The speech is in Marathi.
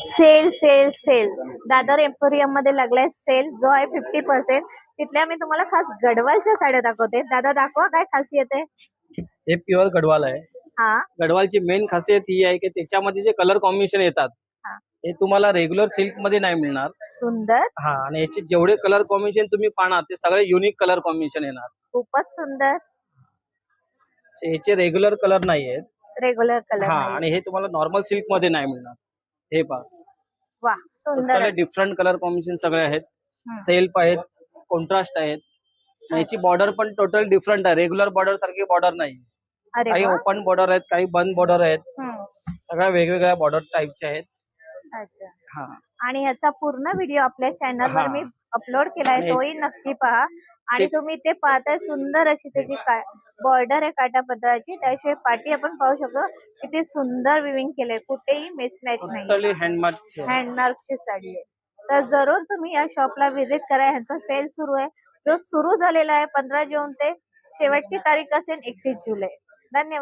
Sale sale sale Dadar emporium मध्ये लागलाय सेल जो आहे 50%. तिथल्या मी तुम्हाला खास गडवालच्या साड्या दाखवते. दादा दाखवा काय खासियत आहे. हे प्युअर गडवाल आहे. हा गडवालची मेन खासियत ही आहे की त्याच्यामध्ये जे कलर कॉम्बिनेशन येतात हा. हे तुम्हाला रेग्युलर सिल्क मध्ये नाही मिळणार. सुंदर, हा, आणि याचे जेवढे कलर कॉम्बिनेशन तुम्ही पाहणार ते सगळे युनिक कलर कॉम्बिनेशन येणार. खूपच सुंदर. याचे रेग्युलर कलर नाही आहेत. रेग्युलर कलर हा, नाही. आणि हे तुम्हाला नॉर्मल सिल्क मध्ये नाही मिळणार. हे पहा, वा सुंदर. डिफरंट कलर कॉम्बिनेशन सगळे आहेत. हम्म. सेल्फ आहेत, कॉन्ट्रास्ट आहेत. याची बॉर्डर पण टोटल डिफरंट आहे. रेग्युलर बॉर्डर सारखी बॉर्डर नाही. अरे काही वा. ओपन बॉर्डर आहेत, काही बंद बॉर्डर आहेत. हम्म. सगळ्या वेगवेगळ्या बॉर्डर टाईपच्या आहेत. अच्छा. हा, आणि ह्याचा पूर्ण व्हिडिओ आपल्या चॅनल वर हा. मी अपलोड केलाय, आणि- तोही नक्की पहा. आणि तुम्ही ते पाहताय सुंदर अशी त्याची बॉर्डर आहे काटा पदराची. त्याशिवाय पाठी आपण पाहू शकतो किती सुंदर विविंग केलंय, कुठेही मिसमॅच नाही. टोटली हँडमार्क. हँडमार्कची साडी आहे. तर जरूर तुम्ही या शॉपला व्हिजिट करा. ह्यांचा सेल सुरू आहे, जो सुरू झालेला आहे 15 जून ते शेवटची तारीख असेल 31 जुलै. धन्यवाद.